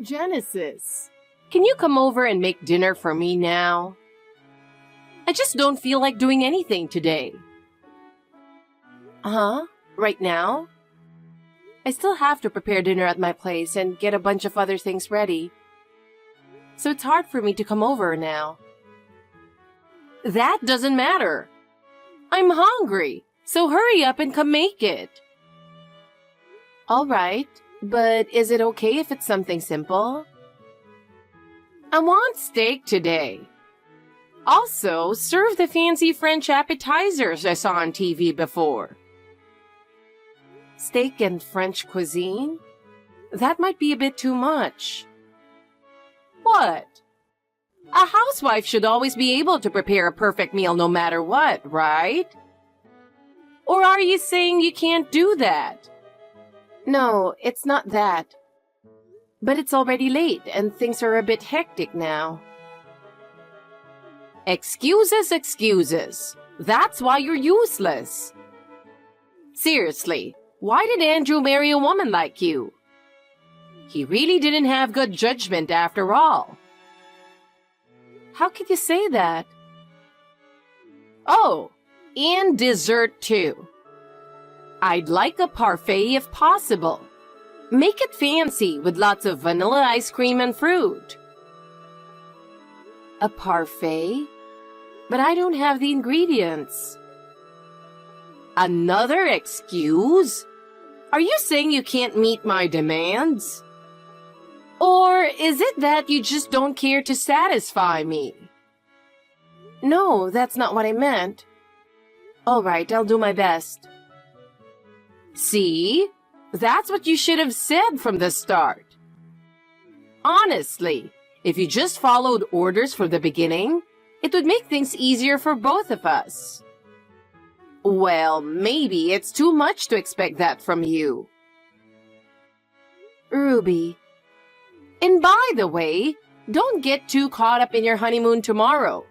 Genesis, can you come over and make dinner for me now? I just don't feel like doing anything today. Huh? Right now? I still have to prepare dinner at my place and get a bunch of other things ready. So it's hard for me to come over now. That doesn't matter. I'm hungry, so hurry up and come make it. All right, but is it okay if it's something simple? I want steak today. Also, serve the fancy French appetizers I saw on TV before. Steak and French cuisine? That might be a bit too much. What? A housewife should always be able to prepare a perfect meal no matter what, right? Or are you saying you can't do that? No, it's not that. But it's already late and things are a bit hectic now. Excuses, excuses. That's why you're useless. Seriously, why did Andrew marry a woman like you? He really didn't have good judgment after all. How could you say that? Oh, and dessert too. I'd like a parfait if possible. Make it fancy with lots of vanilla ice cream and fruit. A parfait? But I don't have the ingredients. Another excuse? Are you saying you can't meet my demands? Or is it that you just don't care to satisfy me? No, that's not what I meant. All right, I'll do my best. See? That's what you should have said from the start. Honestly, if you just followed orders from the beginning, it would make things easier for both of us. Well, maybe it's too much to expect that from you. Ruby. And by the way, don't get too caught up in your honeymoon tomorrow.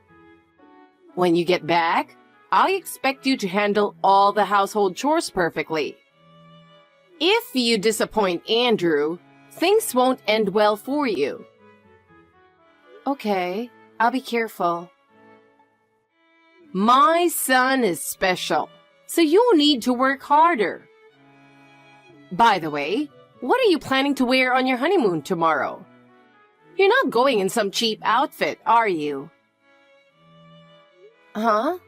When you get back, I expect you to handle all the household chores perfectly. If you disappoint Andrew, things won't end well for you. Okay, I'll be careful. My son is special, so you need to work harder. By the way, what are you planning to wear on your honeymoon tomorrow? You're not going in some cheap outfit, are you? Huh?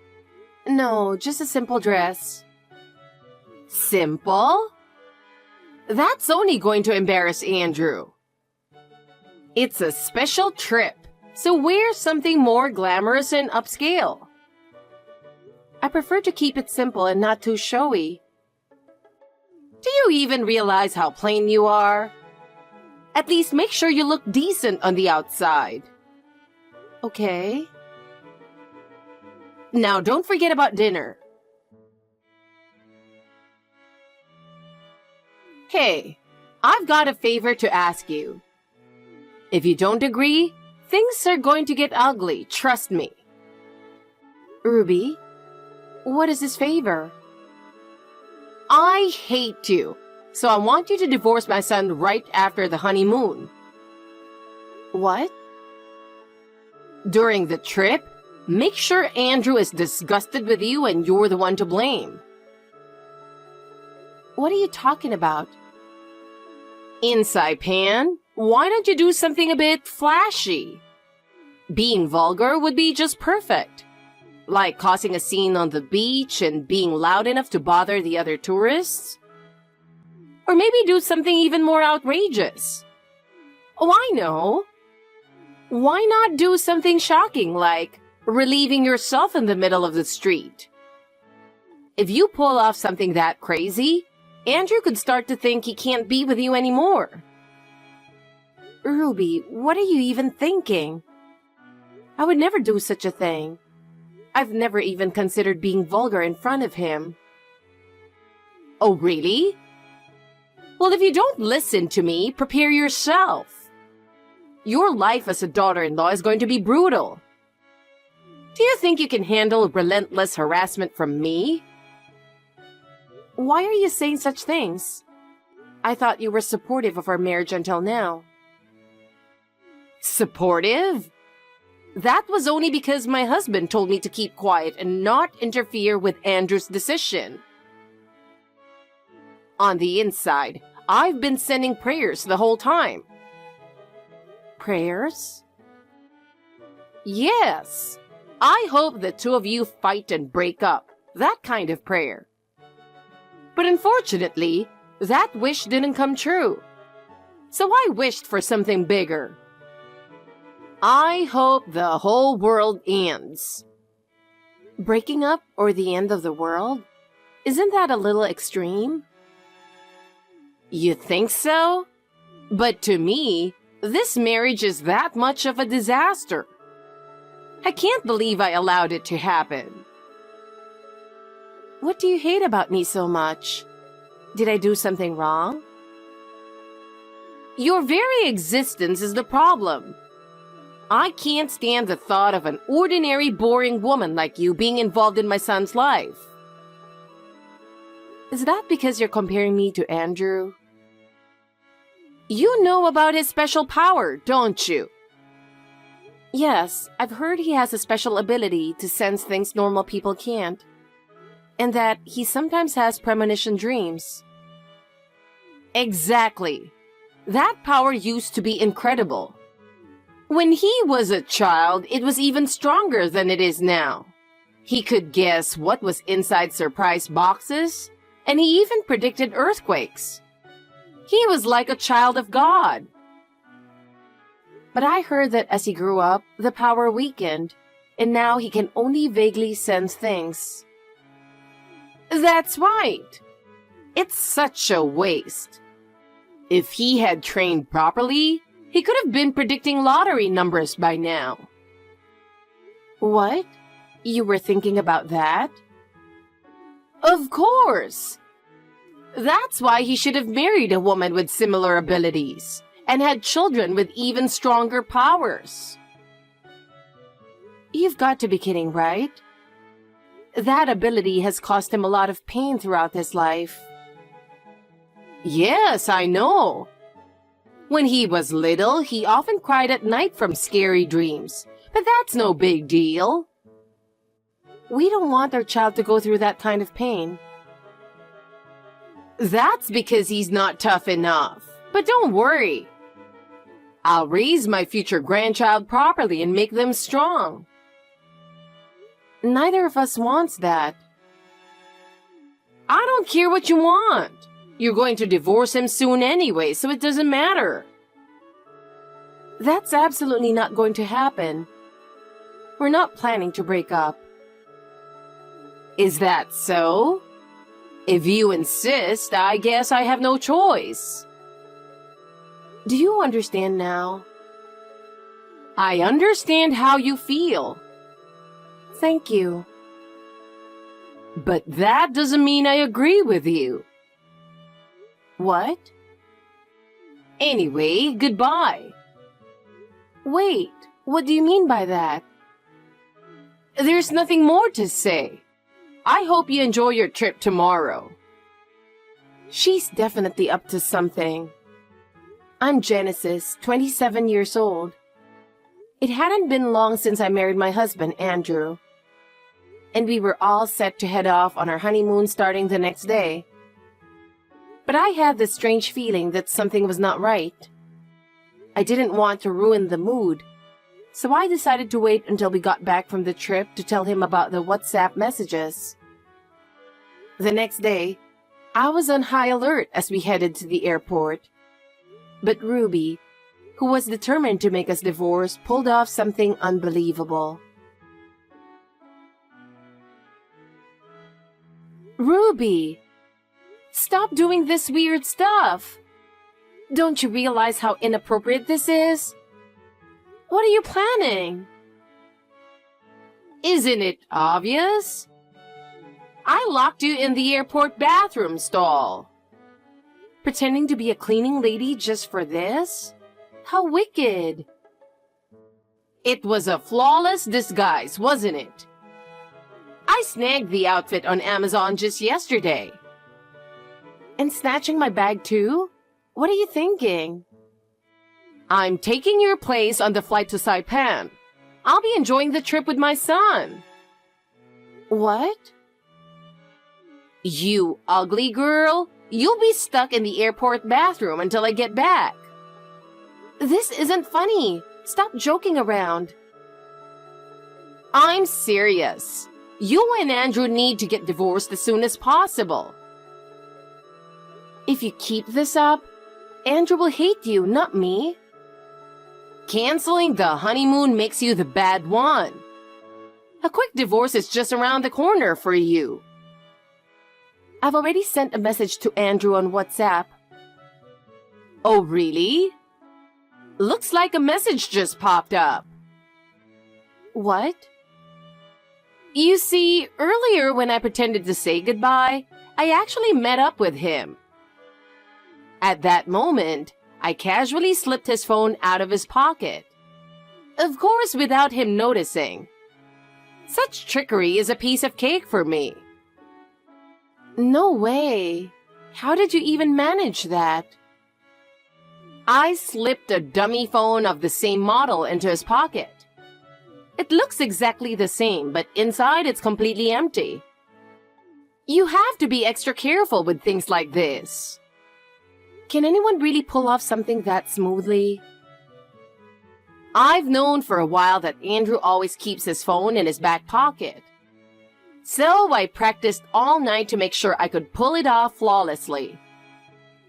No, just a simple dress. Simple? That's only going to embarrass Andrew. It's a special trip, so wear something more glamorous and upscale. I prefer to keep it simple and not too showy. Do you even realize how plain you are? At least make sure you look decent on the outside. Okay. Now don't forget about dinner. Hey, I've got a favor to ask you. If you don't agree, things are going to get ugly, trust me. Ruby, what is this favor? I hate you, so I want you to divorce my son right after the honeymoon. What? During the trip, make sure Andrew is disgusted with you and you're the one to blame. What are you talking about? Inside Pan, why don't you do something a bit flashy? Being vulgar would be just perfect. Like causing a scene on the beach and being loud enough to bother the other tourists? Or maybe do something even more outrageous. Oh, I know. Why not do something shocking like relieving yourself in the middle of the street? If you pull off something that crazy, Andrew could start to think he can't be with you anymore. Ruby, what are you even thinking? I would never do such a thing. I've never even considered being vulgar in front of him. Oh, really? Well, if you don't listen to me, prepare yourself. Your life as a daughter-in-law is going to be brutal. Do you think you can handle relentless harassment from me? Why are you saying such things? I thought you were supportive of our marriage until now. Supportive? That was only because my husband told me to keep quiet and not interfere with Andrew's decision. On the inside, I've been sending prayers the whole time. Prayers? Yes. I hope the two of you fight and break up. That kind of prayer. But unfortunately, that wish didn't come true. So I wished for something bigger. I hope the whole world ends. Breaking up or the end of the world? Isn't that a little extreme? You think so? But to me, this marriage is that much of a disaster. I can't believe I allowed it to happen. What do you hate about me so much? Did I do something wrong? Your very existence is the problem. I can't stand the thought of an ordinary, boring woman like you being involved in my son's life. Is that because you're comparing me to Andrew? You know about his special power, don't you? Yes, I've heard he has a special ability to sense things normal people can't. And that he sometimes has premonition dreams. Exactly. That power used to be incredible. When he was a child, it was even stronger than it is now. He could guess what was inside surprise boxes, and he even predicted earthquakes. He was like a child of God. But I heard that as he grew up, the power weakened, and now he can only vaguely sense things. That's right. It's such a waste. If he had trained properly, he could have been predicting lottery numbers by now. What? You were thinking about that? Of course. That's why he should have married a woman with similar abilities and had children with even stronger powers. You've got to be kidding, right? That ability has caused him a lot of pain throughout his life. Yes, I know. When he was little, he often cried at night from scary dreams, but that's no big deal. We don't want our child to go through that kind of pain. That's because he's not tough enough. But don't worry. I'll raise my future grandchild properly and make them strong. Neither of us wants that. I don't care what you want. You're going to divorce him soon anyway, so it doesn't matter. That's absolutely not going to happen. We're not planning to break up. Is that so? If you insist, I guess I have no choice. Do you understand now? I understand how you feel. Thank you. But that doesn't mean I agree with you. What? Anyway, goodbye. Wait, what do you mean by that? There's nothing more to say. I hope you enjoy your trip tomorrow. She's definitely up to something. I'm Genesis, 27 years old. It hadn't been long since I married my husband, Andrew. And we were all set to head off on our honeymoon starting the next day. But I had this strange feeling that something was not right. I didn't want to ruin the mood, so I decided to wait until we got back from the trip to tell him about the WhatsApp messages. The next day, I was on high alert as we headed to the airport. But Ruby, who was determined to make us divorce, pulled off something unbelievable. Ruby! Stop doing this weird stuff! Don't you realize how inappropriate this is? What are you planning? Isn't it obvious? I locked you in the airport bathroom stall. Pretending to be a cleaning lady just for this? How wicked! It was a flawless disguise, wasn't it? I snagged the outfit on Amazon just yesterday. And snatching my bag too? What are you thinking? I'm taking your place on the flight to Saipan. I'll be enjoying the trip with my son. What? You ugly girl. You'll be stuck in the airport bathroom until I get back. This isn't funny. Stop joking around. I'm serious. You and Andrew need to get divorced as soon as possible. If you keep this up, Andrew will hate you, not me. Canceling the honeymoon makes you the bad one. A quick divorce is just around the corner for you. I've already sent a message to Andrew on WhatsApp. Oh, really? Looks like a message just popped up. What? You see, earlier when I pretended to say goodbye, I actually met up with him. At that moment, I casually slipped his phone out of his pocket. Of course, without him noticing. Such trickery is a piece of cake for me. No way. How did you even manage that? I slipped a dummy phone of the same model into his pocket. It looks exactly the same, but inside it's completely empty. You have to be extra careful with things like this. Can anyone really pull off something that smoothly? I've known for a while that Andrew always keeps his phone in his back pocket. So I practiced all night to make sure I could pull it off flawlessly.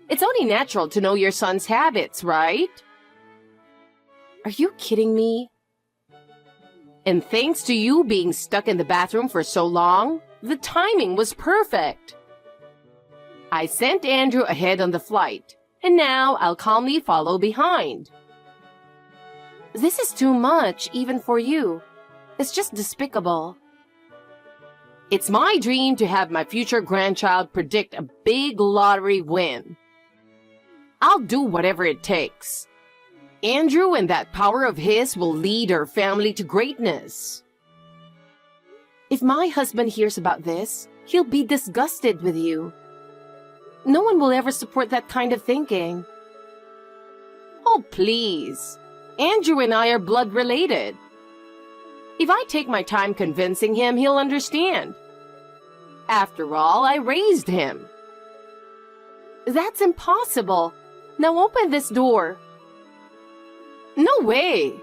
It's only natural to know your son's habits, right? Are you kidding me? And thanks to you being stuck in the bathroom for so long, the timing was perfect. I sent Andrew ahead on the flight, and now I'll calmly follow behind. This is too much, even for you. It's just despicable. It's my dream to have my future grandchild predict a big lottery win. I'll do whatever it takes. Andrew and that power of his will lead our family to greatness. If my husband hears about this, he'll be disgusted with you. No one will ever support that kind of thinking. Oh, please. Andrew and I are blood related. If I take my time convincing him, he'll understand. After all, I raised him. That's impossible. Now open this door. No way!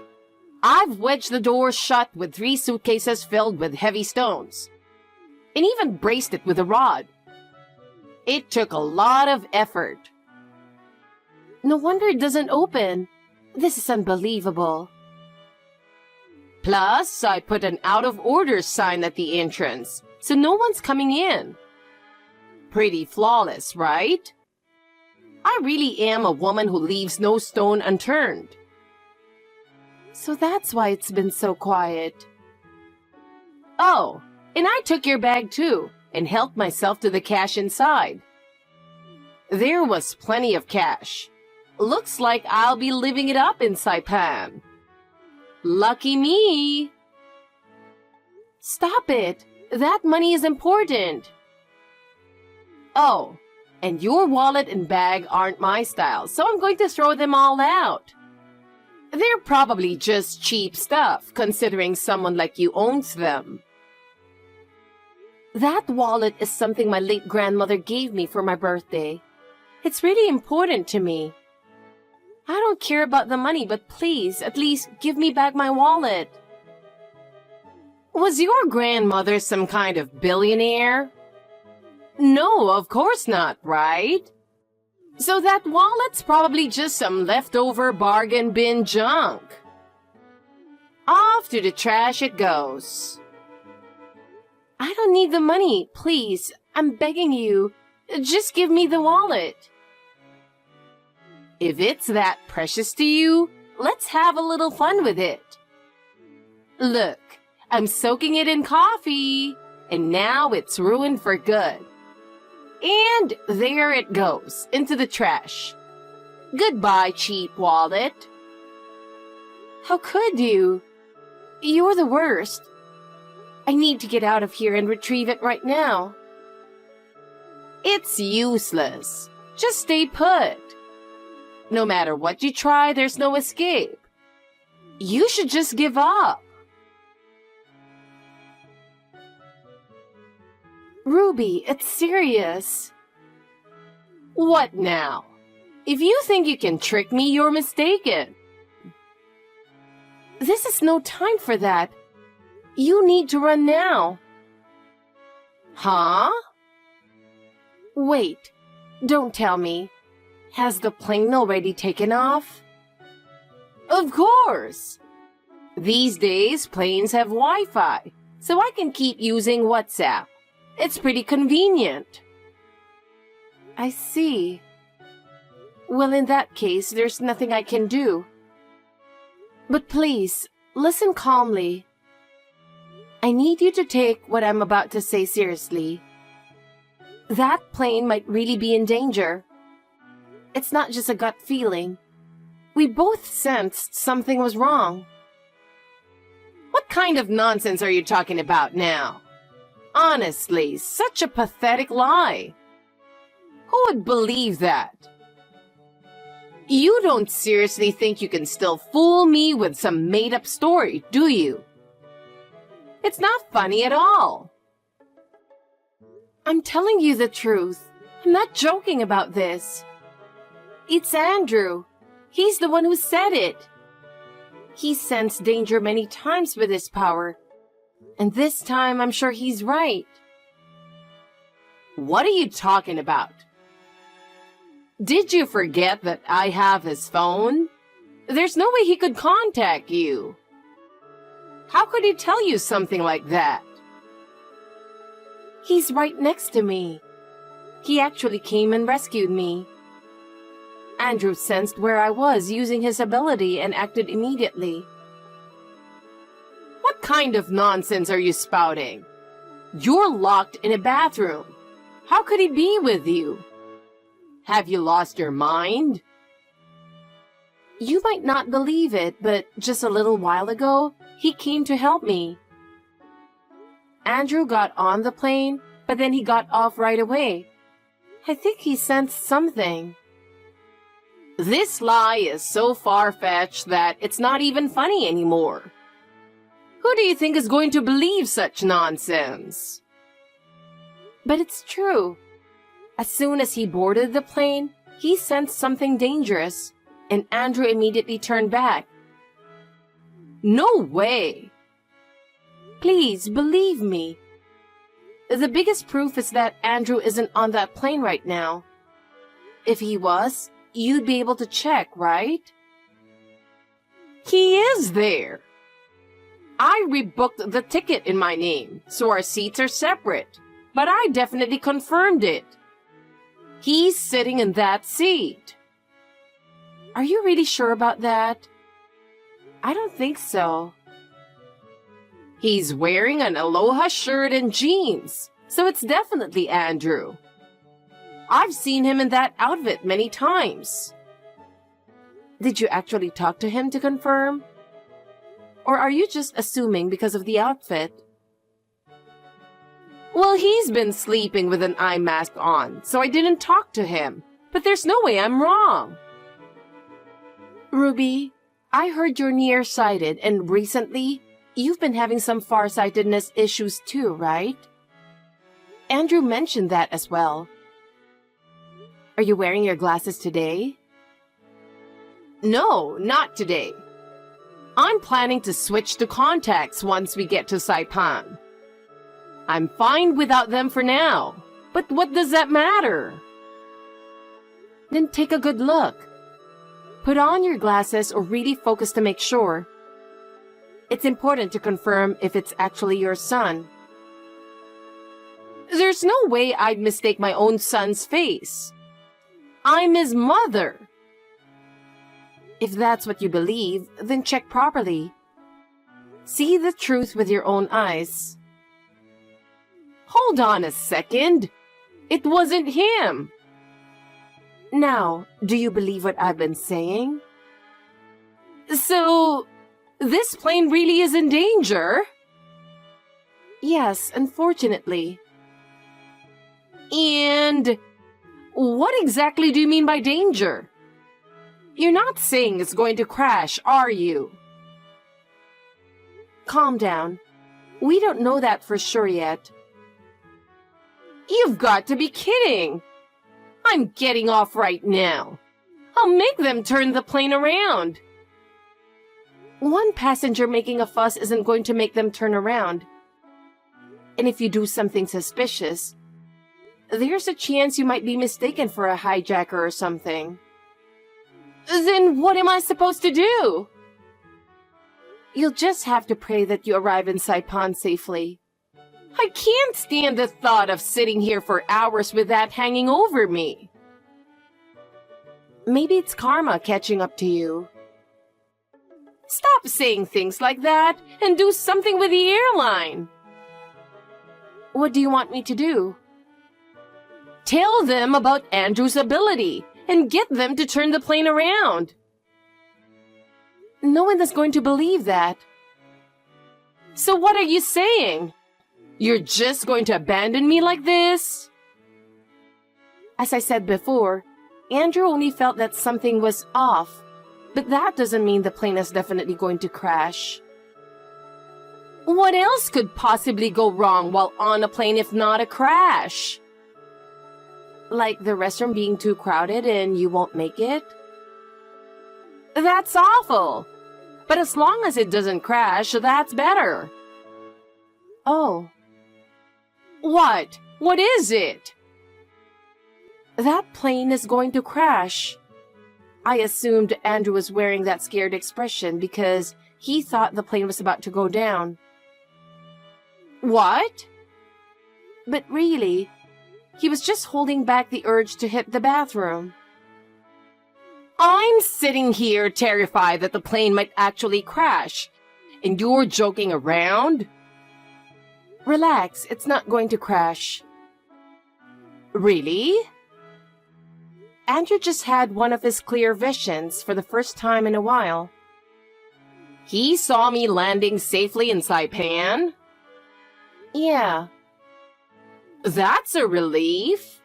I've wedged the door shut with 3 suitcases filled with heavy stones, and even braced it with a rod. It took a lot of effort. No wonder it doesn't open. This is unbelievable. Plus, I put an out-of-order sign at the entrance, so no one's coming in. Pretty flawless, right? I really am a woman who leaves no stone unturned. So that's why it's been so quiet. Oh, and I took your bag too, and helped myself to the cash inside. There was plenty of cash. Looks like I'll be living it up in Saipan. Lucky me. Stop it. That money is important. Oh, and your wallet and bag aren't my style, so I'm going to throw them all out. They're probably just cheap stuff, considering someone like you owns them. That wallet is something my late grandmother gave me for my birthday. It's really important to me. I don't care about the money, but please, at least give me back my wallet. Was your grandmother some kind of billionaire? No, of course not, right? So that wallet's probably just some leftover bargain bin junk. Off to the trash it goes. I don't need the money, please. I'm begging you. Just give me the wallet. If it's that precious to you, let's have a little fun with it. Look, I'm soaking it in coffee, and now it's ruined for good. And there it goes, into the trash. Goodbye, cheap wallet. How could you? You're the worst. I need to get out of here and retrieve it right now. It's useless. Just stay put. No matter what you try, there's no escape. You should just give up. Ruby, it's serious. What now? If you think you can trick me, you're mistaken. This is no time for that. You need to run now. Huh? Wait, don't tell me. Has the plane already taken off? Of course! These days, planes have Wi-Fi, so I can keep using WhatsApp. It's pretty convenient. I see. Well, in that case, there's nothing I can do. But please, listen calmly. I need you to take what I'm about to say seriously. That plane might really be in danger. It's not just a gut feeling. We both sensed something was wrong. What kind of nonsense are you talking about now? Honestly, such a pathetic lie. Who would believe that? You don't seriously think you can still fool me with some made-up story, do you? It's not funny at all. I'm telling you the truth. I'm not joking about this. It's Andrew. He's the one who said it. He sensed danger many times with his power. And this time, I'm sure he's right. What are you talking about? Did you forget that I have his phone? There's no way he could contact you. How could he tell you something like that? He's right next to me. He actually came and rescued me. Andrew sensed where I was using his ability and acted immediately. What kind of nonsense are you spouting? You're locked in a bathroom. How could he be with you? Have you lost your mind? You might not believe it, but just a little while ago, he came to help me. Andrew got on the plane, but then he got off right away. I think he sensed something. This lie is so far-fetched that it's not even funny anymore. Who do you think is going to believe such nonsense? But it's true. As soon as he boarded the plane, he sensed something dangerous, and Andrew immediately turned back. No way! Please, believe me. The biggest proof is that Andrew isn't on that plane right now. If he was, you'd be able to check, right? He is there. I rebooked the ticket in my name, so our seats are separate, but I definitely confirmed it. He's sitting in that seat. Are you really sure about that? I don't think so. He's wearing an Aloha shirt and jeans, so it's definitely Andrew. I've seen him in that outfit many times. Did you actually talk to him to confirm? Or are you just assuming because of the outfit? Well, he's been sleeping with an eye mask on, so I didn't talk to him. But there's no way I'm wrong. Ruby, I heard you're nearsighted, and recently, you've been having some farsightedness issues too, right? Andrew mentioned that as well. Are you wearing your glasses today? No, not today. I'm planning to switch to contacts once we get to Saipan. I'm fine without them for now, but what does that matter? Then take a good look. Put on your glasses or really focus to make sure. It's important to confirm if it's actually your son. There's no way I'd mistake my own son's face. I'm his mother. If that's what you believe, then check properly. See the truth with your own eyes. Hold on a second. It wasn't him. Now, do you believe what I've been saying? So, this plane really is in danger? Yes, unfortunately. And what exactly do you mean by danger? You're not saying it's going to crash, are you? Calm down. We don't know that for sure yet. You've got to be kidding. I'm getting off right now. I'll make them turn the plane around. One passenger making a fuss isn't going to make them turn around. And if you do something suspicious, there's a chance you might be mistaken for a hijacker or something. Then what am I supposed to do? You'll just have to pray that you arrive in Saipan safely. I can't stand the thought of sitting here for hours with that hanging over me. Maybe it's karma catching up to you. Stop saying things like that and do something with the airline. What do you want me to do? Tell them about Andrew's ability and get them to turn the plane around. No one is going to believe that. So what are you saying? You're just going to abandon me like this? As I said before, Andrew only felt that something was off, but that doesn't mean the plane is definitely going to crash. What else could possibly go wrong while on a plane if not a crash? Like the restroom being too crowded and you won't make it? That's awful. But as long as it doesn't crash, that's better. Oh. What? What is it? That plane is going to crash. I assumed Andrew was wearing that scared expression because he thought the plane was about to go down. What? But really, he was just holding back the urge to hit the bathroom. I'm sitting here terrified that the plane might actually crash, and you're joking around? Relax, it's not going to crash. Really? Andrew just had one of his clear visions for the first time in a while. He saw me landing safely in Saipan? Yeah. That's a relief.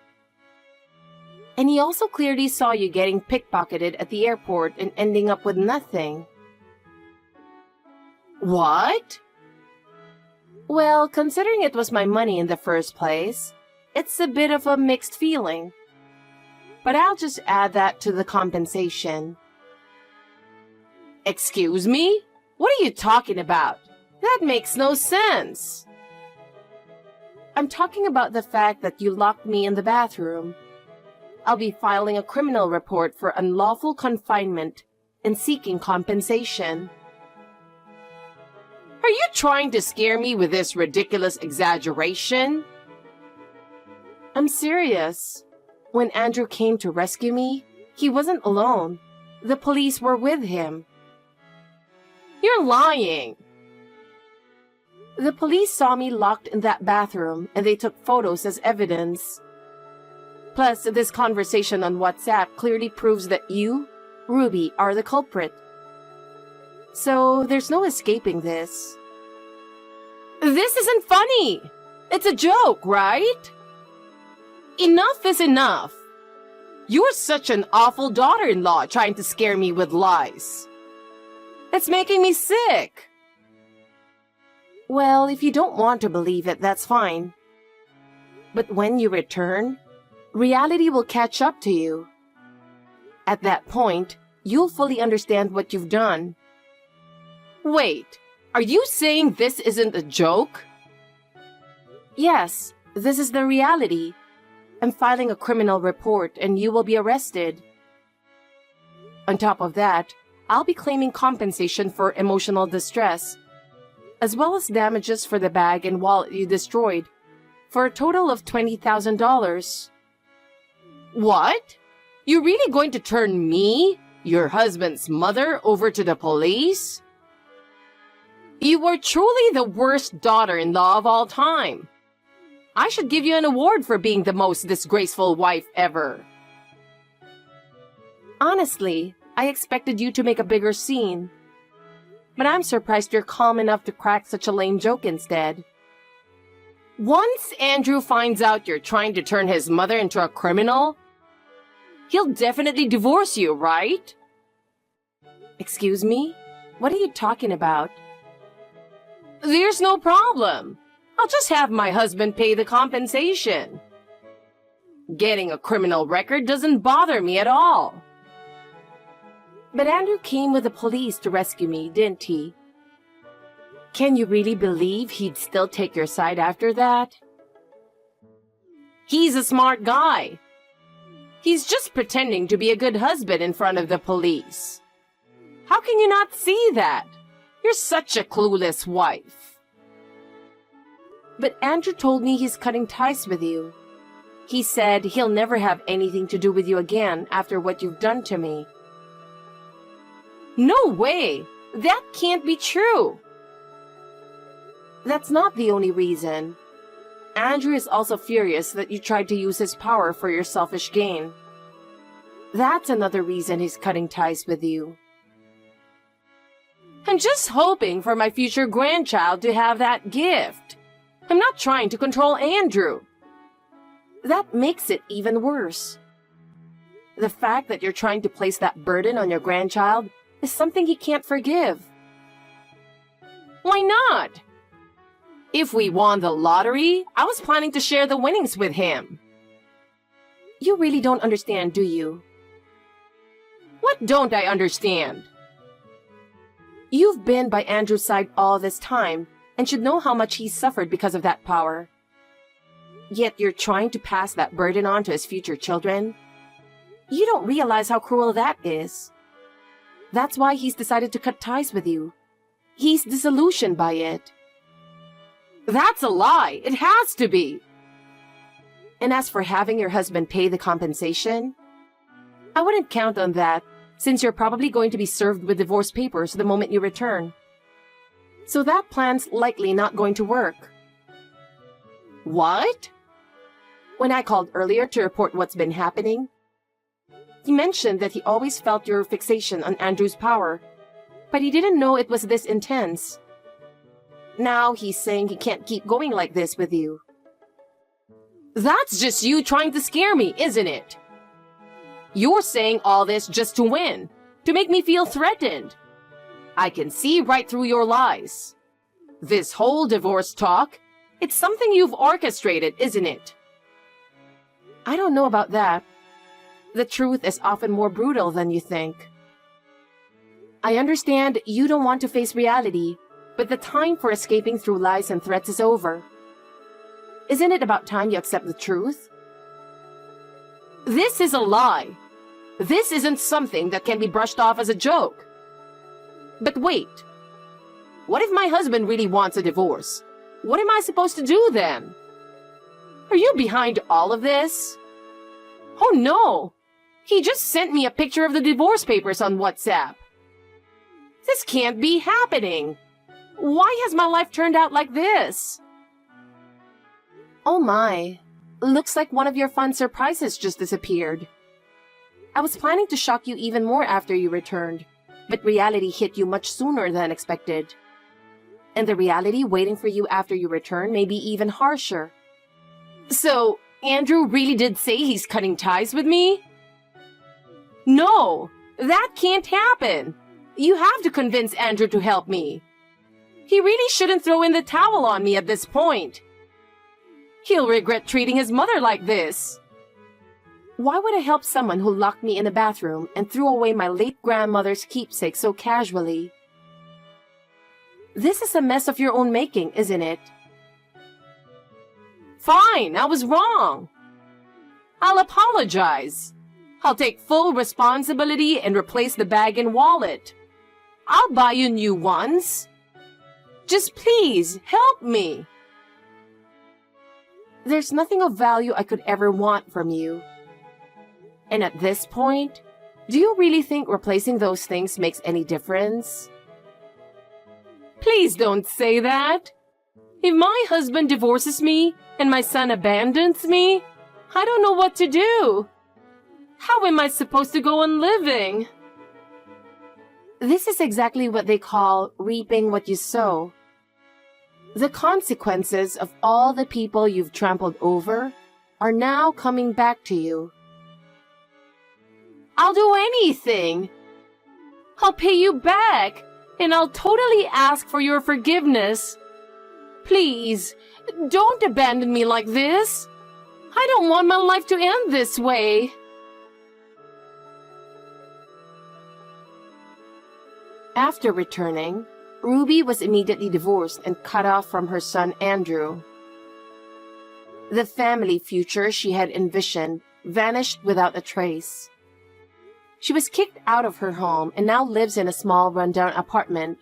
And he also clearly saw you getting pickpocketed at the airport and ending up with nothing. What? Well, considering it was my money in the first place, it's a bit of a mixed feeling. But I'll just add that to the compensation. Excuse me? What are you talking about? That makes no sense. I'm talking about the fact that you locked me in the bathroom. I'll be filing a criminal report for unlawful confinement and seeking compensation. Are you trying to scare me with this ridiculous exaggeration? I'm serious. When Andrew came to rescue me, he wasn't alone. The police were with him. You're lying. The police saw me locked in that bathroom and they took photos as evidence. Plus, this conversation on WhatsApp clearly proves that you, Ruby, are the culprit. So, there's no escaping this. This isn't funny! It's a joke, right? Enough is enough. You're such an awful daughter-in-law trying to scare me with lies. It's making me sick. Well, if you don't want to believe it, that's fine. But when you return, reality will catch up to you. At that point, you'll fully understand what you've done. Wait, are you saying this isn't a joke? Yes, this is the reality. I'm filing a criminal report and you will be arrested. On top of that, I'll be claiming compensation for emotional distress, as well as damages for the bag and wallet you destroyed, for a total of $20,000. What? You're really going to turn me, your husband's mother, over to the police? You were truly the worst daughter-in-law of all time. I should give you an award for being the most disgraceful wife ever. Honestly, I expected you to make a bigger scene. But I'm surprised you're calm enough to crack such a lame joke instead. Once Andrew finds out you're trying to turn his mother into a criminal, he'll definitely divorce you, right? Excuse me? What are you talking about? There's no problem. I'll just have my husband pay the compensation. Getting a criminal record doesn't bother me at all. But Andrew came with the police to rescue me, didn't he? Can you really believe he'd still take your side after that? He's a smart guy. He's just pretending to be a good husband in front of the police. How can you not see that? You're such a clueless wife. But Andrew told me he's cutting ties with you. He said he'll never have anything to do with you again after what you've done to me. No way! That can't be true! That's not the only reason. Andrew is also furious that you tried to use his power for your selfish gain. That's another reason he's cutting ties with you. I'm just hoping for my future grandchild to have that gift. I'm not trying to control Andrew. That makes it even worse. The fact that you're trying to place that burden on your grandchild is something he can't forgive. Why not? If we won the lottery, I was planning to share the winnings with him. You really don't understand, do you? What don't I understand? You've been by Andrew's side all this time and should know how much he suffered because of that power. Yet you're trying to pass that burden on to his future children. You don't realize how cruel that is. That's why he's decided to cut ties with you. He's disillusioned by it. That's a lie. It has to be. And as for having your husband pay the compensation, I wouldn't count on that, since you're probably going to be served with divorce papers the moment you return. So that plan's likely not going to work. What? When I called earlier to report what's been happening, he mentioned that he always felt your fixation on Andrew's power, but he didn't know it was this intense. Now he's saying he can't keep going like this with you. That's just you trying to scare me, isn't it? You're saying all this just to win, to make me feel threatened. I can see right through your lies. This whole divorce talk, it's something you've orchestrated, isn't it? I don't know about that. The truth is often more brutal than you think. I understand you don't want to face reality, but the time for escaping through lies and threats is over. Isn't it about time you accept the truth? This is a lie. This isn't something that can be brushed off as a joke. But wait. What if my husband really wants a divorce? What am I supposed to do then? Are you behind all of this? Oh no! He just sent me a picture of the divorce papers on WhatsApp. This can't be happening. Why has my life turned out like this? Oh my. Looks like one of your fun surprises just disappeared. I was planning to shock you even more after you returned, but reality hit you much sooner than expected. And the reality waiting for you after you return may be even harsher. So, Andrew really did say he's cutting ties with me? No, that can't happen. You have to convince Andrew to help me. He really shouldn't throw in the towel on me at this point. He'll regret treating his mother like this. Why would I help someone who locked me in a bathroom and threw away my late grandmother's keepsake so casually? This is a mess of your own making, isn't it? Fine, I was wrong. I'll apologize. I'll take full responsibility and replace the bag and wallet. I'll buy you new ones. Just please, help me. There's nothing of value I could ever want from you. And at this point, do you really think replacing those things makes any difference? Please don't say that. If my husband divorces me and my son abandons me, I don't know what to do. How am I supposed to go on living? This is exactly what they call reaping what you sow. The consequences of all the people you've trampled over are now coming back to you. I'll do anything. I'll pay you back, and I'll totally ask for your forgiveness. Please, don't abandon me like this. I don't want my life to end this way. After returning, Ruby was immediately divorced and cut off from her son Andrew. The family future she had envisioned vanished without a trace. She was kicked out of her home and now lives in a small rundown apartment.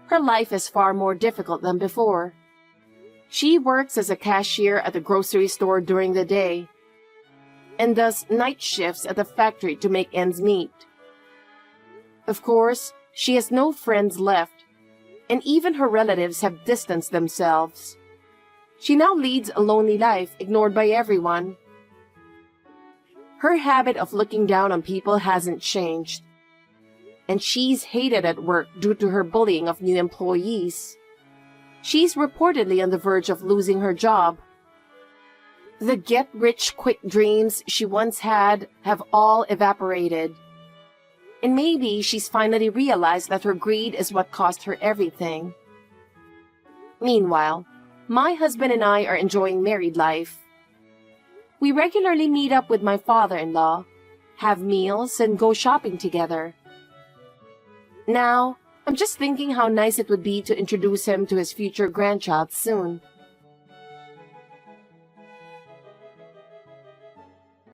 Her life is far more difficult than before. She works as a cashier at the grocery store during the day and does night shifts at the factory to make ends meet. Of course, she has no friends left, and even her relatives have distanced themselves. She now leads a lonely life, ignored by everyone. Her habit of looking down on people hasn't changed, and she's hated at work due to her bullying of new employees. She's reportedly on the verge of losing her job. The get-rich-quick dreams she once had have all evaporated. And maybe she's finally realized that her greed is what cost her everything. Meanwhile, my husband and I are enjoying married life. We regularly meet up with my father-in-law, have meals, and go shopping together. Now, I'm just thinking how nice it would be to introduce him to his future grandchild soon.